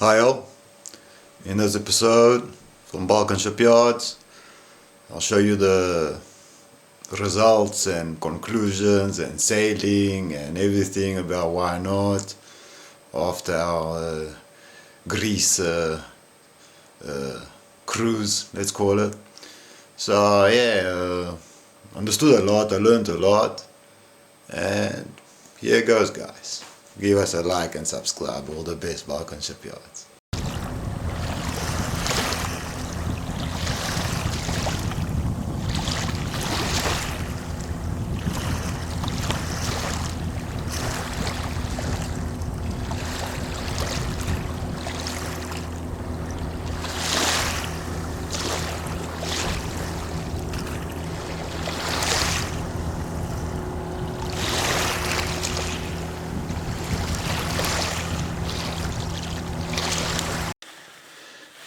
Rael. In this episode from Balkan Shipyards, I'll show you the results and conclusions and sailing and everything about why not after our Greece cruise, let's call it. So yeah, understood a lot, I learned a lot, and here goes, guys. Give us a like and subscribe. All the best, Balkan Shipyards.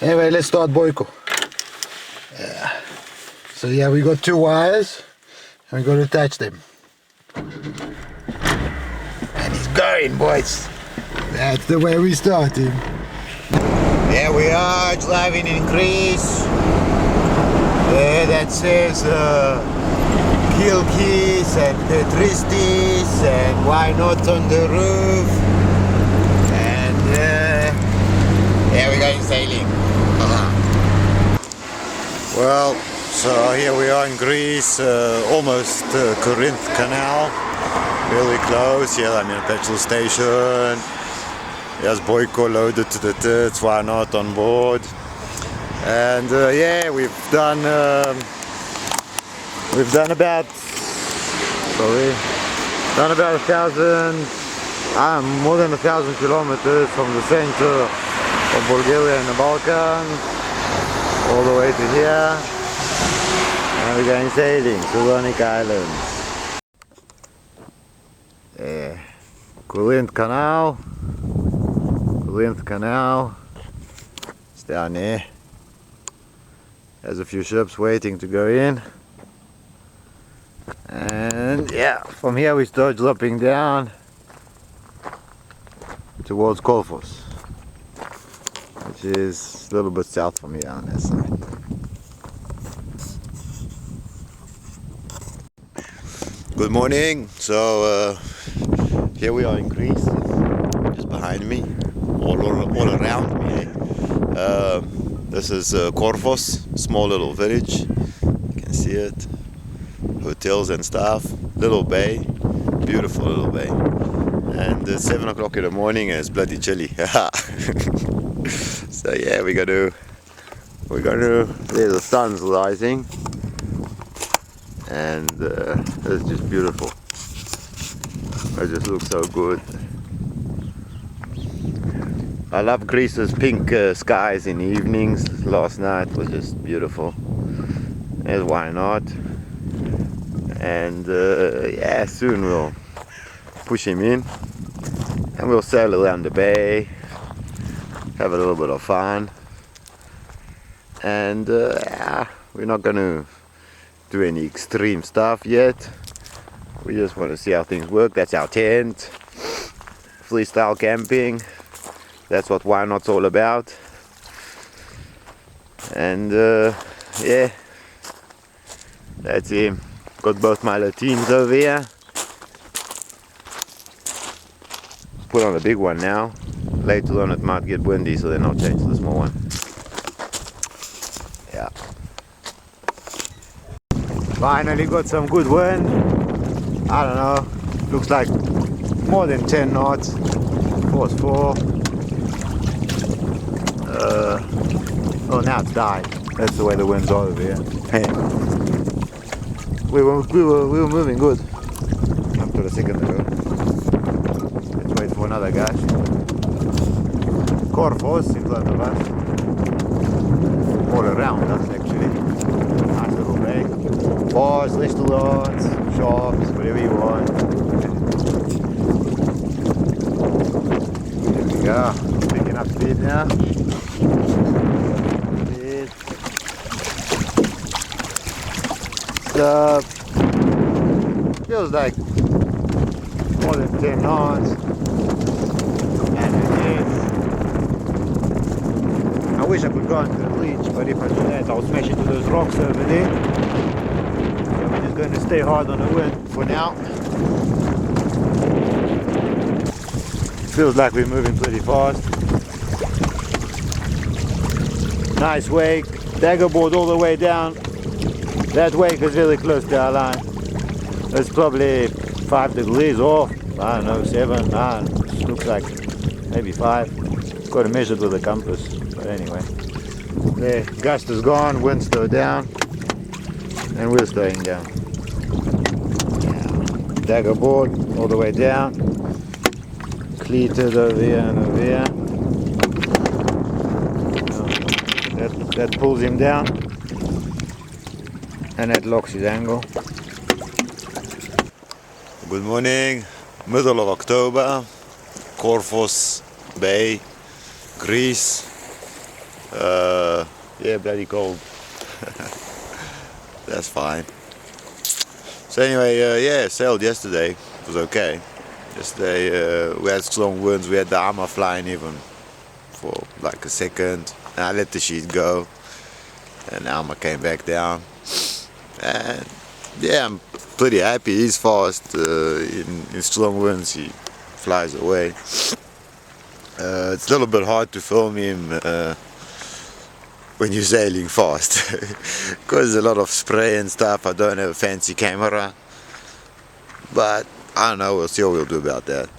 Anyway, let's start Boiko. So yeah, we got two wires and we got to attach them. And he's going, boys. That's the way we start him. There we are, driving in Greece. There that says Kilkis and Petristis and why not on the roof. And yeah, we're going sailing. Well, so here we are in Greece, almost Corinth Canal, really close. Here I'm in a petrol station. Here's Boiko loaded to the tits, why not on board. And yeah, we've done about 1,000, more than 1,000 kilometers from the center of Bulgaria and the Balkans all the way to here, and we're going sailing to Cornic Islands. Corinth Canal, it's down there. There's a few ships waiting to go in, and yeah, from here we start dropping down towards Corphals, which is a little bit south from here on that side. Good morning. So here we are in Greece, just behind me, all around me. This is Corphals, small little village. You can see it. Hotels and stuff. Little bay, beautiful little bay. And it's 7 o'clock in the morning and it's bloody chilly. So yeah, we're gonna, there's the sun's rising, and it's just beautiful. It just looks so good. I love Greece's pink skies in the evenings. Last night was just beautiful, and why not? And yeah, soon we'll push him in and we'll sail around the bay, have a little bit of fun, and yeah, we're not going to do any extreme stuff yet. We just want to see how things work. That's our tent, freestyle camping. That's what Why Not's all about. And yeah, that's him. Got both my Latines over here. Put on the big one now. Later on it might get windy, so then I'll change to the small one. Yeah. Finally got some good wind. I don't know. Looks like more than 10 knots. Force 4. Oh, now it's died. That's the way the winds are over here. Hey. We were moving good up to the second ago. Let's wait for another guy. Corphals in front of us. All around us actually. Nice little bay. Bars, restaurants, shops, whatever you want. There we go. Picking up speed now. Feels like more than 10 knots, and it is wish I could go onto the leech, but if I do that, I'll smash into those rocks over there. So we're just going to stay hard on the wind for now. Feels like we're moving pretty fast. Nice wake, dagger board all the way down. That wake is really close to our line. It's probably 5 degrees off. I don't know, 7, 9. Looks like maybe 5. Got to measure it with a compass. But anyway, there, gust is gone, wind's still down, and we're staying down. Yeah. Dagger board all the way down. Cleated over here and over here. That pulls him down, and that locks his angle. Good morning, middle of October, Corphals Bay, Greece. Yeah, bloody cold. That's fine. So anyway, yeah, sailed yesterday. It was okay. Yesterday we had strong winds. We had the armor flying even for like a second. And I let the sheet go, and the armor came back down. And yeah, I'm pretty happy. He's fast. In strong winds, he flies away. It's a little bit hard to film him when you're sailing fast because there's a lot of spray and stuff. I don't have a fancy camera, but I don't know, we'll see what we'll do about that.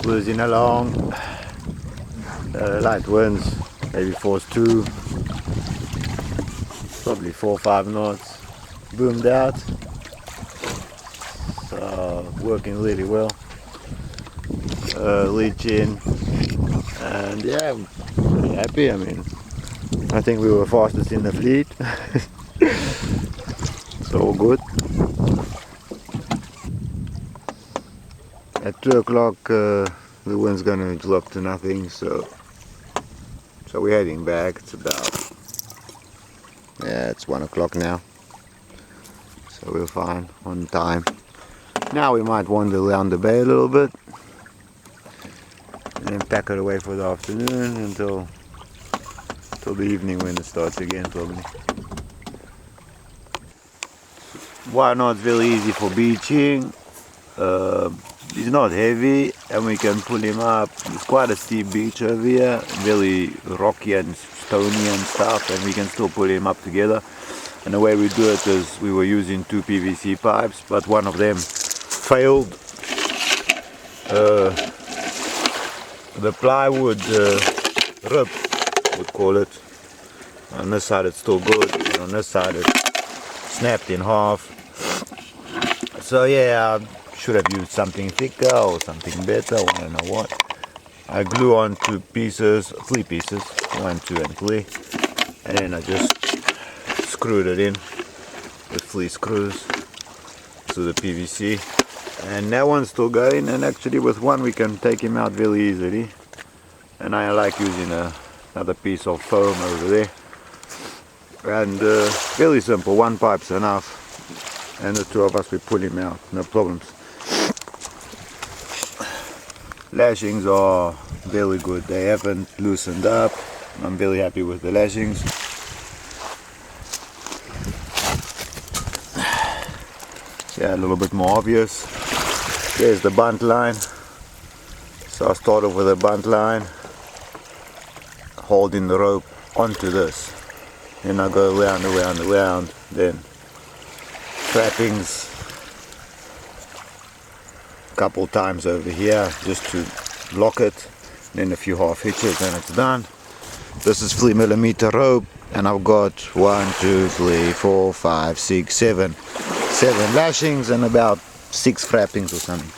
Cruising along, light winds, maybe force 2, probably 4 or 5 knots, boomed out, so working really well, leaching, and yeah, I'm pretty happy. I mean, I think we were fastest in the fleet, so all good. At 2 o'clock the wind's gonna drop to nothing, so we're heading back. It's about, yeah, it's 1 o'clock now, so we're fine, on time. Now we might wander around the bay a little bit and then pack it away for the afternoon until the evening when it starts again probably. Why not? It's very easy for beaching. He's not heavy and we can pull him up. It's quite a steep beach over here, very rocky and stony and stuff, and we can still pull him up together. And the way we do it is we were using 2 PVC pipes, but one of them failed. The plywood rib, would call it. On this side it's still good, and on this side it snapped in half. So yeah, should have used something thicker or something better, I don't know what. I glue on 2 pieces, 3 pieces, 1, 2 and 3, and then I just screwed it in with 3 screws to the PVC, and that one's still going, and actually with one we can take him out really easily. And I like using another piece of foam over there, and really simple, 1 pipe's enough, and the 2 of us we pull him out, no problems. Lashings are very good, they haven't loosened up. I'm very happy with the lashings. Yeah, a little bit more obvious. There's the bunt line. So I start off with a bunt line, holding the rope onto this. Then I go around, around, around, then trappings couple times over here just to lock it, then a few half hitches and it's done. This is 3mm rope, and I've got 1, 2, 3, 4, 5, 6, 7 lashings and about 6 frappings or something.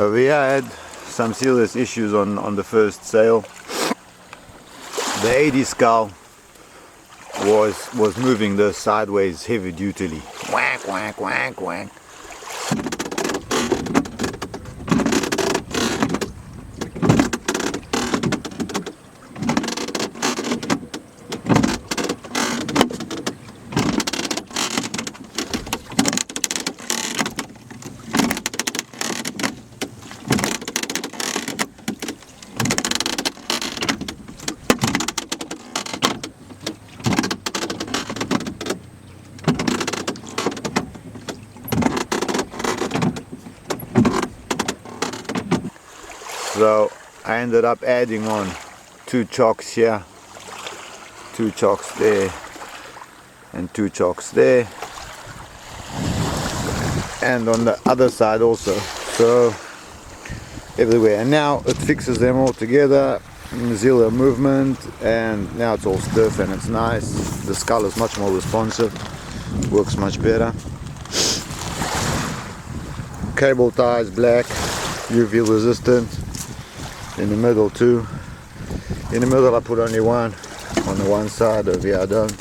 Over here I had some serious issues on the first sail. The 80 scull was moving this sideways heavy duty, quack, quack, quack, quack. So I ended up adding on 2 chocks here, 2 chocks there, and 2 chocks there, and on the other side also, so everywhere. And now it fixes them all together, zero movement, and now it's all stiff and it's nice. The skull is much more responsive, works much better. Cable tie is black, UV resistant. In the middle too. In the middle I put only one. On the one side, over here I don't.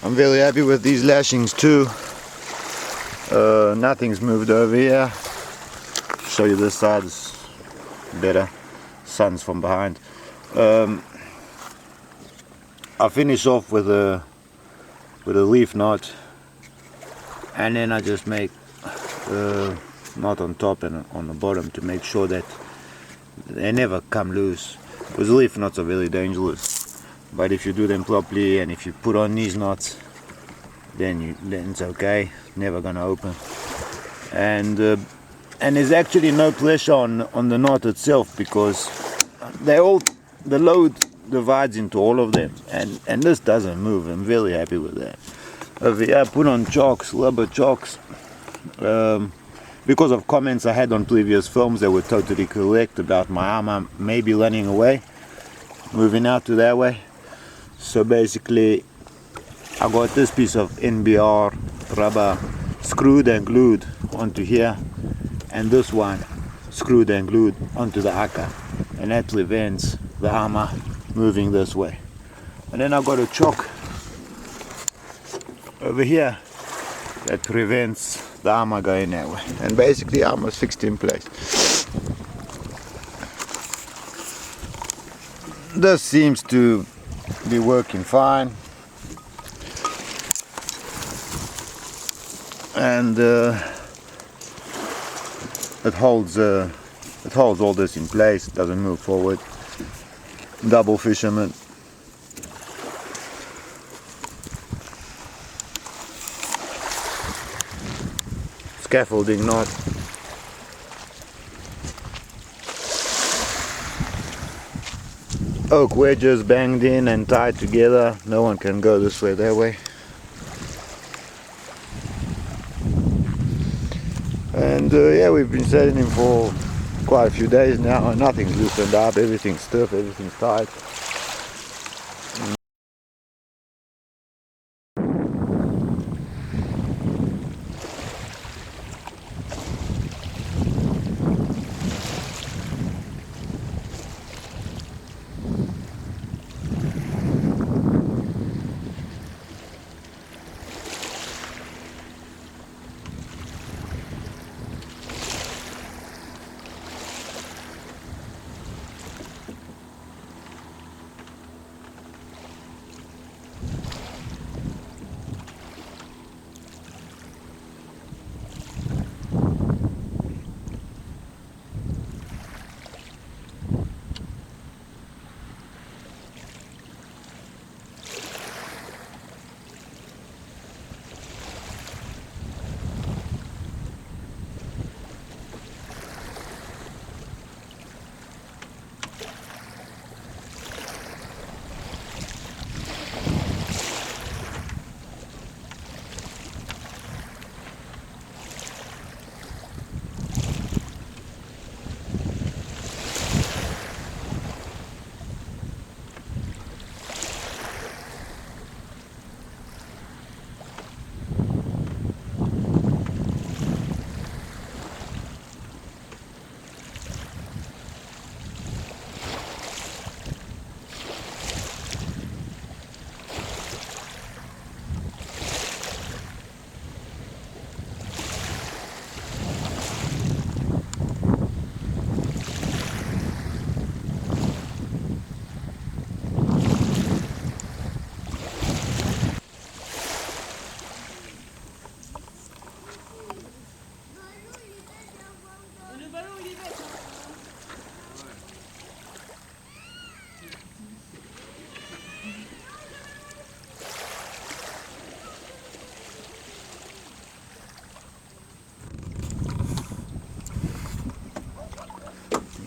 I'm very happy with these lashings too. Nothing's moved over here. Show you this side, is better. Sun's from behind. I finish off with a leaf knot, and then I just make a knot on top and on the bottom to make sure that they never come loose, because leaf knots are very dangerous. But if you do them properly and if you put on these knots, then it's okay, never gonna open. And there's actually no pressure on the knot itself, because the load divides into all of them, and this doesn't move. I'm very happy with that. Over here I put on chocks, rubber chocks, because of comments I had on previous films that were totally correct about my armor maybe running away, moving out to that way. So basically I got this piece of NBR rubber screwed and glued onto here, and this one screwed and glued onto the aka, and that prevents the armor moving this way. And then I got a chock over here that prevents the armor going that way, and basically armor is fixed in place. This seems to be working fine, and it holds all this in place. It doesn't move forward. Double fisherman. Scaffolding knot. Oak wedges banged in and tied together. No one can go this way, that way. And yeah, we've been setting him for quite a few days now, and nothing's loosened up. Everything's stiff, everything's tight.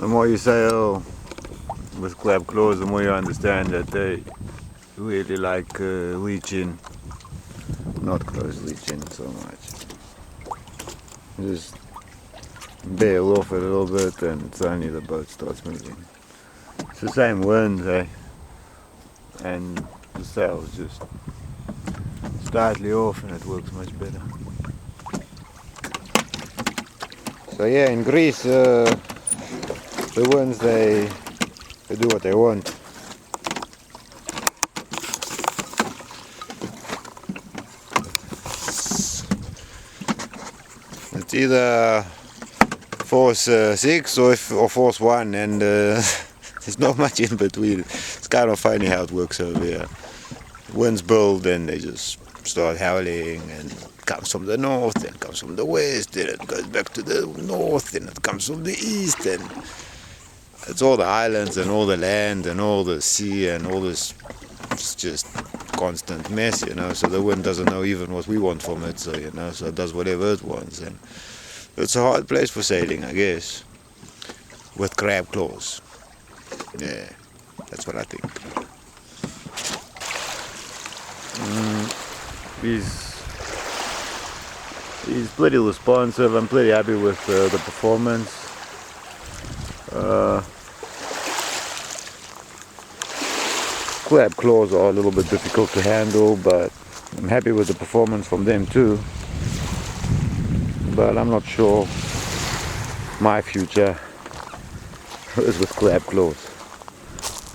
the more you sail with crab claws, the more you understand that they really like leeching, not close leeching so much. Just bail off it a little bit and suddenly the boat starts moving. It's the same wind, eh? And the sail is just slightly off and it works much better. So yeah, in Greece, the winds, they do what they want. It's either force 6 or force 1, and there's not much in between. It's kind of funny how it works over here. Winds build and they just start howling, and it comes from the north, and comes from the west, and it goes back to the north, and it comes from the east, and it's all the islands and all the land and all the sea and all this. It's just constant mess, you know. So the wind doesn't know even what we want from it, so you know, so it does whatever it wants, and it's a hard place for sailing, I guess, with crab claws. Yeah, that's what I think. He's pretty responsive. I'm pretty happy with the performance. Crab claws are a little bit difficult to handle, but I'm happy with the performance from them too. But I'm not sure my future is with crab claws.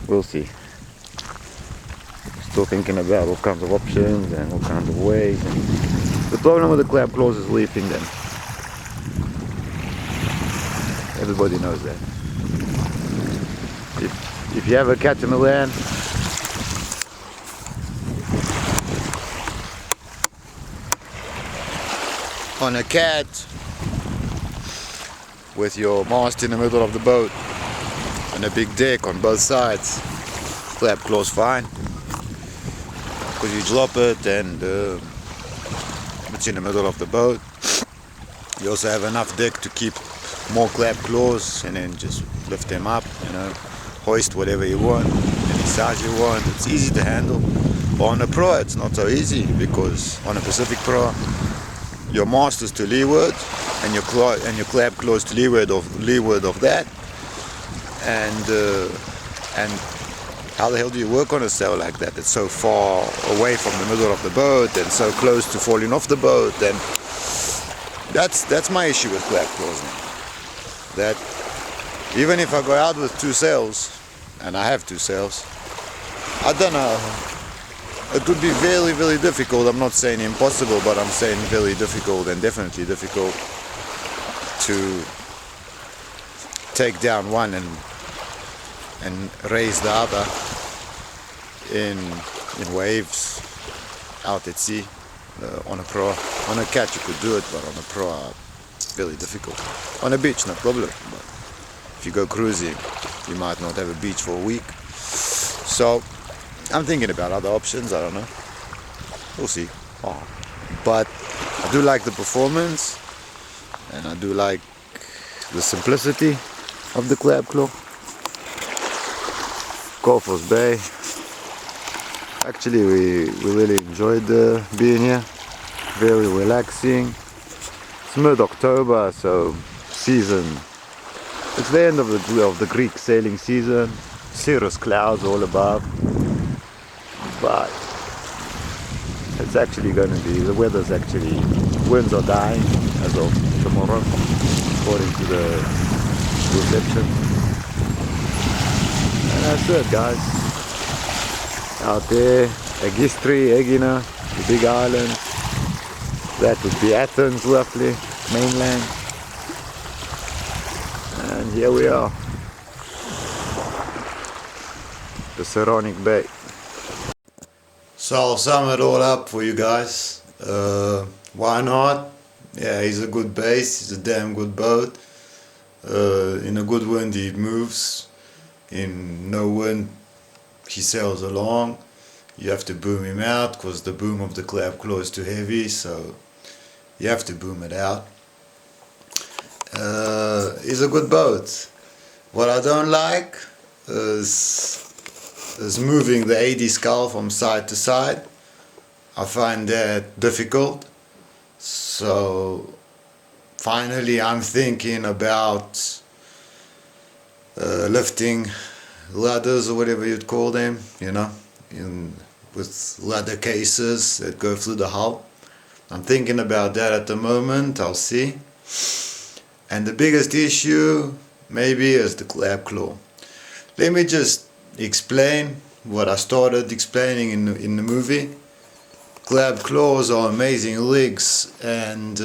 We'll see. Still thinking about all kinds of options and all kinds of ways. And the problem with the crab claws is leafing them. Everybody knows that. If you have a catamaran, on a cat with your mast in the middle of the boat and a big deck on both sides, crab claws fine, because you drop it and it's in the middle of the boat. You also have enough deck to keep more crab claws, and then just lift them up, you know, hoist whatever you want, any size you want. It's easy to handle. But on a Proa it's not so easy, because on a Pacific Proa your mast is to leeward and your crab claws to leeward of that, and how the hell do you work on a sail like that? It's so far away from the middle of the boat and so close to falling off the boat, and that's my issue with crab claws now. That even if I go out with 2 sails, and I have 2 sails, I don't know, it would be very, very difficult. I'm not saying impossible, but I'm saying very difficult, and definitely difficult to take down one and raise the other in waves out at sea. On a Proa. On a cat you could do it, but on a Proa, very difficult. On a beach, no problem, but if you go cruising, you might not have a beach for a week. So I'm thinking about other options. I don't know. We'll see. But I do like the performance, and I do like the simplicity of the crab claw. Corphals Bay. Actually, we really enjoyed being here. Very relaxing. It's mid-October, so season. It's the end of the Greek sailing season. Cirrus clouds all above, but it's actually going to be, the weather's actually, winds are dying as of tomorrow, according to the reception. And that's it, guys. Out there, Aegean, the big island. That would be Athens, roughly, mainland. And here we are, the Saronic Bay. So I'll sum it all up for you guys. Why not? Yeah, he's a good base, he's a damn good boat. In a good wind he moves, in no wind he sails along. You have to boom him out because the boom of the crab claw is too heavy, so you have to boom it out. He's a good boat. What I don't like is moving the AD scull from side to side. I find that difficult. So finally I'm thinking about lifting ladders or whatever you'd call them, you know, with ladder cases that go through the hull. I'm thinking about that at the moment. I'll see. And the biggest issue maybe is the crab claw. Let me just explain what I started explaining in the movie. Crab claws are amazing rigs, and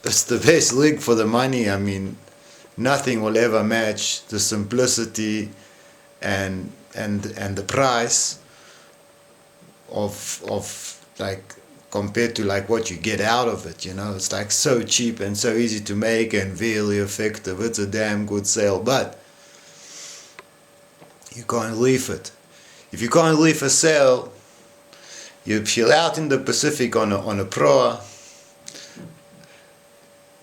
it's the best rig for the money. I mean, nothing will ever match the simplicity and the price of like, compared to like what you get out of it, you know. It's like so cheap and so easy to make and really effective. It's a damn good sail, but you can't reef it. If you can't reef a sail, if you're out in the Pacific on a proa,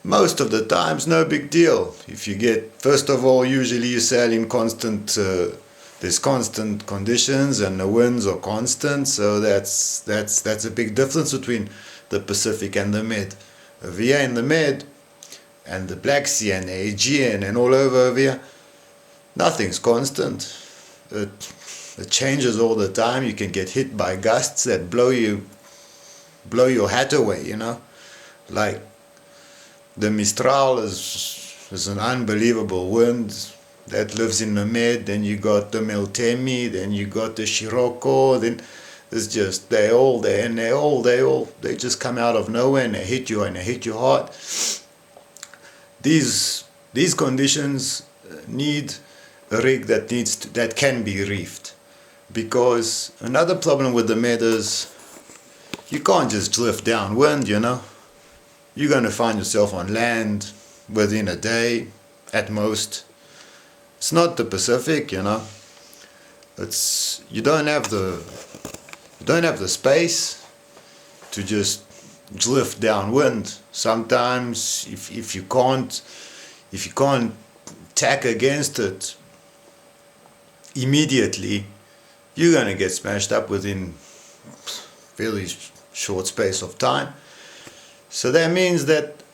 most of the times no big deal. If you get, first of all, usually you sail in constant, there's constant conditions and the winds are constant, so that's a big difference between the Pacific and the Med. Over here in the Med and the Black Sea and the Aegean and all over here, nothing's constant. It changes all the time. You can get hit by gusts that blow your hat away, you know. Like the Mistral is an unbelievable wind that lives in the Med. Then you got the Meltemi, then you got the Scirocco, then it's just they just come out of nowhere and they hit you hard. These conditions need a rig that can be reefed, because another problem with the Med is you can't just drift downwind, you know. You're going to find yourself on land within a day at most. It's not the Pacific, you know. You don't have the space to just drift downwind. Sometimes if you can't tack against it immediately, you're going to get smashed up within fairly short space of time. So that means that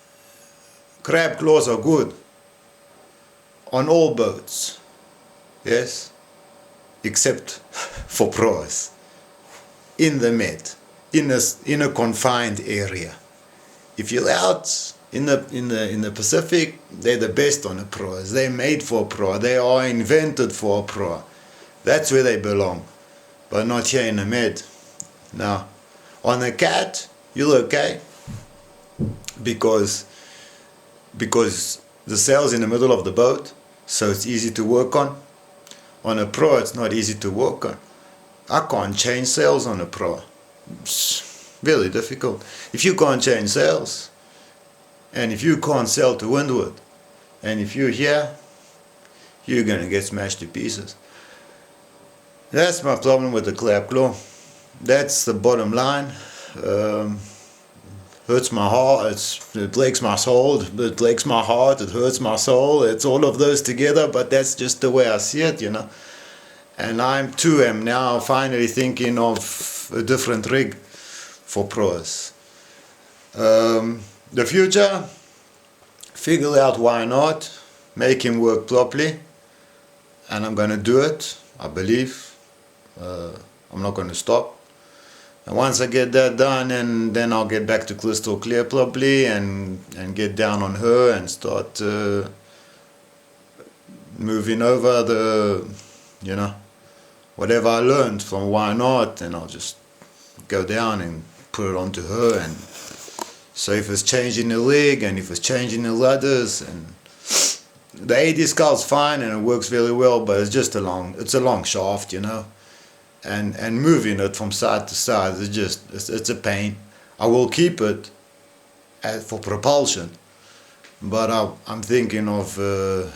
crab claws are good on all boats, yes, except for proas in the Med, in a confined area. If you're out in the Pacific, they're the best on the proas. They're made for a proa. They are invented for a proa. That's where they belong, but not here in the Med. Now, on a cat, you're okay, because the sail's in the middle of the boat, so it's easy to work on. On a proa, it's not easy to work on. I can't change sails on a proa. It's really difficult. If you can't change sails, and if you can't sail to windward, and if you're here, you're gonna get smashed to pieces. That's my problem with the crab claw. That's the bottom line. Hurts my heart, it breaks my soul, it breaks my heart, it hurts my soul. It's all of those together, but that's just the way I see it, you know. And I too am now finally thinking of a different rig for proas. The future, figure out why not, make him work properly, and I'm going to do it, I believe. I'm not going to stop. And once I get that done, and then I'll get back to crystal clear properly and get down on her and start moving over the, you know, whatever I learned from why not, and I'll just go down and put it onto her. And so if it's changing the rig and if it's changing the ladders, and the AD scull's fine and it works very well, but it's just a long shaft, you know. And moving it from side to side is just, it's a pain. I will keep it for propulsion, but I'm thinking of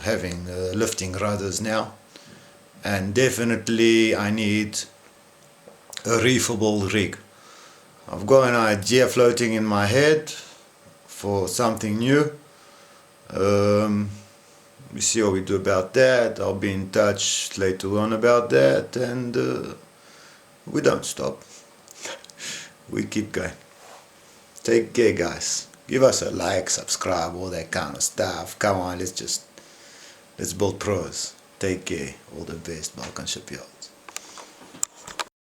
having lifting rudders now, and definitely I need a reefable rig. I've got an idea floating in my head for something new. we see what we do about that. I'll be in touch later on about that, and we don't stop. We keep going. Take care, guys. Give us a like, subscribe, all that kind of stuff. Come on, let's build pros. Take care. All the best, Balkan Shipyards.